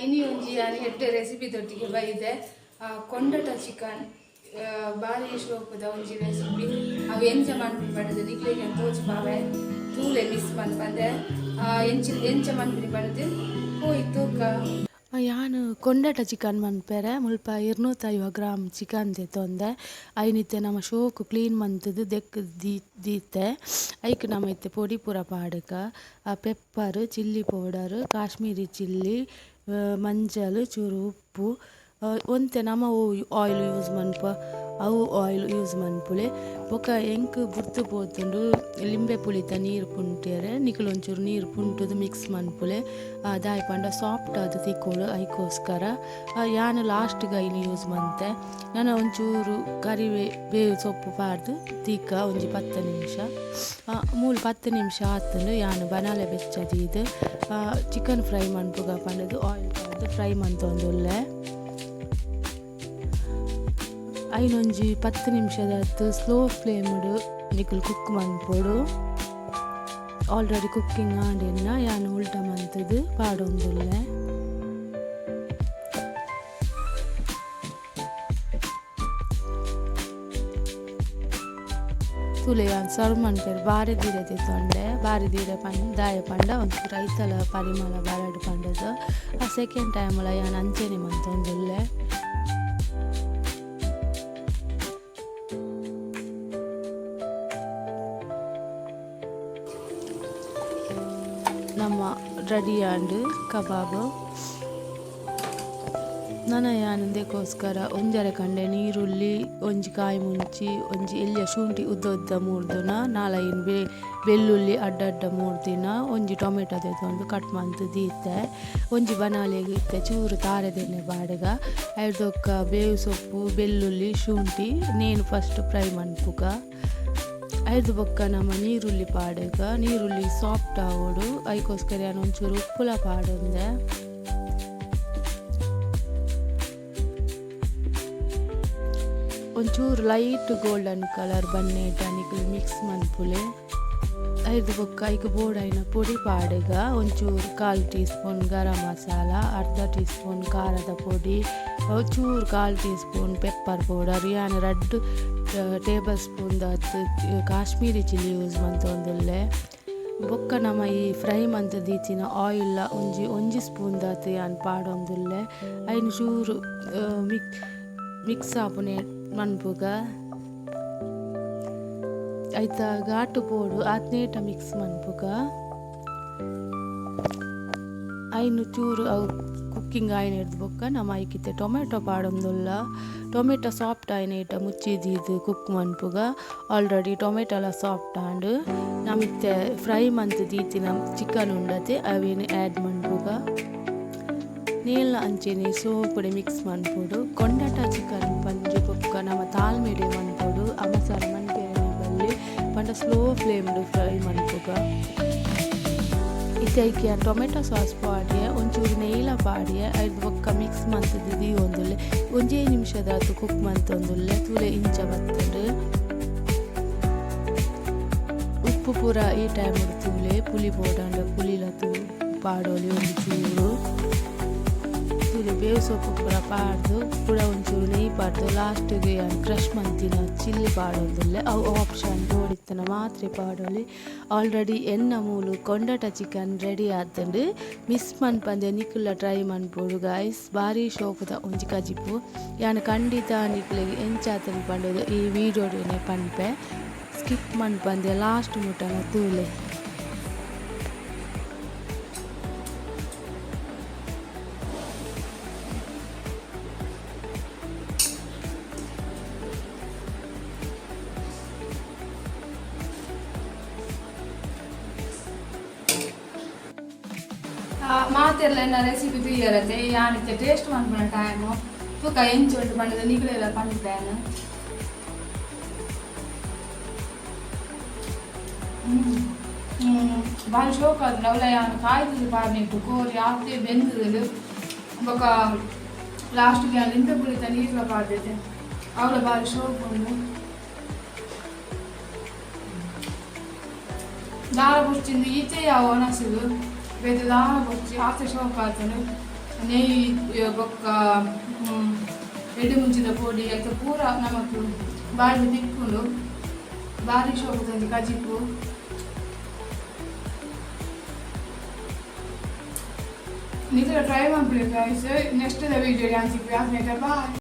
ಇನಿ ಒಂಜಿ ಯಾನ್ ಎಡ್ಡೆ ರೆಸಿಪಿ ತೊಟ್ಟಿಗೆ ಬೈದೆ ಕೊಂಡಟ ಚಿಕನ್ ಬಾರಿ ಶೋಕದ ಒಂಜಿ ರೆಸಿಪಿ ಅವು ಎಂಚ ಮನ್ಪುನಿ ಪಡೆದು ನಿಕ್ಲೆಗೆ ತೋಚ್ಪಾವೆ ತೂಲೆ ಮಿಸ್ ಮನ್ಪಂದೆ ಎಂಚ ಮನ್ಪುನಿ ಪಡೆದು ಹೋಯ್ತು ಯಾನು ಕೊಂಡಟ ಚಿಕನ್ ಮನ್ಪೆರೆ ಮುಲ್ಪ 250 ಗ್ರಾಮ್ ಚಿಕನ್ ತೆತ್ತೊಂದೆ ಐನಿತ್ತೆ ನಮ್ಮ ಶೋಕು ಕ್ಲೀನ್ ಮಂತದ್ದು ದೆಕ್ ದೀತೆ ಐಕ್ ನಮ್ಮ ಇತ್ತೆ ಪೊಡಿ ಪೂರ ಪಾಡಕ pepper chilli powder Kashmiri chilli ಮಂಜಲ್ ಚೂರು ಉಪ್ಪು ಒಂತೆ ನಮ್ಮ ಆಯಿಲ್ ಯೂಸ್ ಮನ್ಪ ಅವು ಆಯಿಲ್ ಯೂಸ್ ಮನ್ಪುಲೆ ಬೊಕ ಎಂಕ್ ಬುರ್ತು ಪೋತುಂಡು ಲಿಂಬೆ ಪುಳಿತ ನೀರು ಪುಂಟೆರೆ ನಿಕುಲು ಒಂಚೂರು ನೀರು ಪುಂಟುದು ಮಿಕ್ಸ್ ಮನ್ಪುಲೆ ದಾಯ್ ಪಂಡ ಸಾಫ್ಟ್ ಆದ ತಿಕ್ಕೋಳು ಐಕೋಸ್ಕರ ಯಾನು ಲಾಸ್ಟ್ಗೆ ಐನು ಯೂಸ್ ಮಂತೆ ನಾನು ಒಂಚೂರು ಬೇವು ಸೊಪ್ಪು ಪಾಡ್ದು ತಿಕ್ಕ ಒಂಜಿ 10 ನಿಮಿಷ 10 ನಿಮಿಷ ಆತಂಡು ಯಾನು ಬನಾಲೆ ಬೆಚ್ಚದೀದು ಚಿಕನ್ ಫ್ರೈ ಮನ್ಪುಗ ಪಂಡದು ಆಯಿಲ್ ಪಾಡ್ದು ಫ್ರೈ ಮಂತೊಂದುಲ್ಲೆ ಐನೊಂಜಿ 10 ನಿಮಿಷದತ್ತು ಸ್ಲೋ ಫ್ಲೇಮ್ಡು ನಿಕುಲು ಕುಕ್ ಮನ್ಪೊಡು ಆಲ್ರೆಡಿ ಕುಕ್ಕಿಂಗ್ ಆಂಡಿನ ಯಾನು ಉಲ್ಟ ಮಂತದ್ದು ಪಾಡೊಂದುಲ್ಲೆ ತುಲೆ ಯಾನು ಸರ್ವ್ ಮನ್ಪೆರು ಬಾರಿ ದೀರೆ ತಿತ್ತೊಂಡೆ ಬಾರಿ ದೀರೆ ದಾಯ ಪಂಡ ಒಂದು ರೈತಲ ಪರಿಮಳ ಬರಡು ಪಂಡದು ಸೆಕೆಂಡ್ ಟೈಮಲ ಯಾನು ಅಂಚೆನೆ ಮಂತೊಂದುಲ್ಲೆ ನಮ್ಮ ರೆಡಿ ಆಂಡ್ ಕಬಾಬ್ ನನ್ನ ಯಾನಂದಕ್ಕೋಸ್ಕರ ಒಂಜರೆ ಕಂಡೆ ನೀರುಳ್ಳಿ ಒಂಜಿ ಕಾಯಿ ಮುಂಚಿ ಒಂಜಿ ಎಲ್ಲಿಯ ಶುಂಠಿ ಉದ್ದ ಮೂರ್ದಿನ 4 ಬೆಳ್ಳುಳ್ಳಿ ಅಡ್ಡ ಮೂರ್ದಿನ ಒಂಜಿ ಟೊಮೆಟೊ ತೆಗೆದು ಕಟ್ ಮಂತು ದೀತೆ ಒಂಜಿ ಬನಾಲೆಗೆ ಇತ್ತೆ ಚೂರು ತಾರೆದೆಣ್ಣೆ ಬಾಡಗ ಐದೊಕ್ಕ ಬೇವು ಸೊಪ್ಪು ಬೆಳ್ಳುಳ್ಳಿ ಶುಂಠಿ ನೇನು ಫಸ್ಟ್ ಫ್ರೈ ಮನ್ಪುಗ ಐದು ಬೊಕ್ಕ ನಮ್ಮ ನೀರುಳ್ಳಿ ಪಾಡಗ ನೀರುಳ್ಳಿ ಸಾಫ್ಟ್ ಆಗೋಡು ಐಕೋಸ್ಕರ ನಾನು ಒಂಚೂರು ಉಪ್ಪುಲ ಪಾಡೊಂದೆ ಒಂಚೂರು ಲೈಟ್ ಗೋಲ್ಡನ್ ಕಲರ್ ಬನ್ನೇಟ ನಿಕುಲು ಮಿಕ್ಸ್ ಮನ್ಪುಲೆ ಐದು ಬೊಕ್ಕ ಐಕ ಬೋಡೈನ ಪೊಡಿ ಪಾಡಗ ಒಂಚೂರು 1/4 ಟೀ ಸ್ಪೂನ್ ಗರಂ ಮಸಾಲ ಅರ್ಧ ಟೀ ಸ್ಪೂನ್ ಖಾರದ ಪೊಡಿ ಚೂರು 1/4 ಟೀ ಸ್ಪೂನ್ ಪೆಪ್ಪರ್ ಪೌಡರ್ ಯಾನು 2 tablespoon Kashmiri chilli use ಮಂತೊಂದುಲ್ಲೆ ಬೊಕ್ಕ ನಮ್ಮ ಈ ಫ್ರೈ ಮಂತ ದೀತಿನ ಆಯಿಲ್ ಒಂಜಿ ಸ್ಪೂನ್ ದಾತು ಯಾನು ಪಾಡೊಂದುಲ್ಲೆ ಐನು ಚೂರು ಮಿಕ್ಸ್ ಆಪುನೆ ಮನ್ಪುಗ ಐತ ಘಾಟು ಪೋಡು ಆತ್ನೇಟ ಮಿಕ್ಸ್ ಮನ್ಪುಗ ಐನು ಚೂರು ಕುಕ್ಕಿಂಗ್ ಆಯ್ನ ಹಿಡ್ದು ಬೊಕ್ಕ ನಮ್ಮ ಐಕಿತ್ತೆ ಟೊಮೆಟೊ ಪಾಡೊಂದುಲ್ಲ ಟೊಮೆಟೊ ಸಾಫ್ಟ್ ಆಯ್ನ ಇಟ್ಟ ಮುಚ್ಚಿದ್ದು ಕುಕ್ ಮನ್ಪುಗ ಆಲ್ರೆಡಿ ಟೊಮೆಟೊಲ ಸಾಫ್ಟ್ ಆಂಡ್ ನಮಿತ್ತೆ ಫ್ರೈ ಮಂತ್ ದೀತಿನ ಚಿಕನ್ ಉಂಡತೆ ಅವೇನು ಆ್ಯಡ್ ಮನ್ಪುಗ ನೇಲ ಅಂಚೆನೆ ಸೋಪುಡೆ ಮಿಕ್ಸ್ ಮನ್ಪೊಡು ಕೊಂಡಟ ಚಿಕನ್ ಪಂಜಿ ಬೊಕ್ಕ ನಮ್ಮ ತಾಳ್ಮೆಡೆ ಮನ್ಪೊಡು ಮಸಾಲ ಮನ್ಪೆರೆ ಬಲ್ಲಿ ಪಂಡ ಸ್ಲೋ ಫ್ಲೇಮ್ಡು ಫ್ರೈ ಮನ್ಪುಗ ಇದಕ್ಕೆ ಟೊಮೆಟೊ ಸಾಸ್ ಪಾಡಿಯ ಒಂಚೂರು ನೇಲ ಪಾಡಿಯ ಐದು ಬೊಕ್ಕ ಮಿಕ್ಸ್ ಮಂತದ್ದು ಒಂದುಲ್ಲೆ ಒಂಜೇ ನಿಮಿಷದ ಕುಕ್ ಮಂತೊಂದುಲ್ಲೆ ತುಲೆ ಇಂಚ ಬತ್ತಂಡು ಉಪ್ಪು ಪೂರ ಈ ಟೈಮ್ ತುಲೆ ಪುಲಿ ಬೋಡಂಡ ಪುಲಿಲತು ಪಾಡೋಲಿ ಒಂದು ಚೂರು ತುಲೆ ಬೇವು ಸೊಪ್ಪು ಪೂರ ಪಾಡ್ದು ಪೂರ ಒಂಚೂರು ನೆಯ್ ಪಾಡ್ದು ಲಾಸ್ಟಿಗೆ ಕ್ರಶ್ ಮಂತಿನ ಚಿಲ್ಲಿ ಪಾಡೋದಿಲ್ಲ ಅವು ಆಪ್ಷನ್ ಬೋಡಿತ್ತನ ಮಾತ್ರ ಪಾಡೋಲಿ ಆಲ್ರೆಡಿ ಎನ್ನ ಮೂಲು ಕೊಂಡಟ ಚಿಕನ್ ರೆಡಿ ಆತಂಡು ಮಿಸ್ ಮನ್ಪಂದೆ ನಿಕುಲ ಟ್ರೈ ಮನ್ಪೋಡು ಗಾಯ್ಸ್ ಬಾರಿ ಶೋಕದ ಒಂಜಿ ಕಜಿಪು ಯಾನು ಖಂಡಿತ ನಿಕ್ಲೆಗೆ ಎಂಚಾತನ ಪಂಡೋದು ಈ ವಿಡಿಯೋಡನೆ ಪನ್ಪೆ ಸ್ಕಿಪ್ ಮನ್ಪಂದೆ ಲಾಸ್ಟ್ ಮುಟ್ಟನ ತೂಲೆ ಮಾತೆಲ್ಲ ರೆಸಿಪಿ ತುಯ್ಯರತ್ತೆ ಯಾನಿತ್ತೆ ಟೇಸ್ಟ್ ಮನ್ಪುನ ಟೈಮು ತೂಕ ಎಂಚು ಉಂಟು ಪಂಡದ ನಿಗಳೆಲ್ಲ ಪಂಡಿದ್ದೇನೆ ಭಾಳ ಶೋಕ ಅದು ನವಲ ಯಾನು ಕಾಯ್ದು ಪಾರ್ನಿಟ್ಟು ಕೋರಿ ಆತೆ ಬೆಂದದು ಬೊಕ ಲಾಸ್ಟ್ಗೆ ಅಲ್ಲಿ ಇಂತ ಕುಳಿತ ನೀರ್ಲ ಪಾಡ್ದೈತೆ ಅವಳ ಭಾಳ ಶೋಕ ಉಂಡು ದಾರ ಬುಚ್ಚಿಂದು ಈಚೆ ಯಾವ ಒಣಸಿದು ಬೇರೆ ದಾರ ಬುಚ್ಚಿ ಆಚೆ ಶೋಕ ಆತನು ನೆಯ್ಯಿ ಬೊಕ್ಕ ಎಡೆ ಮುಂಚಿದ ಪೊಡಿ ಆಯ್ತು ಪೂರ ನಮಕ್ ಬಾಡಿ ತಿಕ್ಕೊಂಡು ಬಾರಿ ಶೋಕ ತಂದು ಕಜಿಪು ನೀವು ಟ್ರೈ ಮಾಡ್ಬೇಕು ನೆಕ್ಸ್ಟ್ ವಿಡಿಯೋ ಬಾಯ್.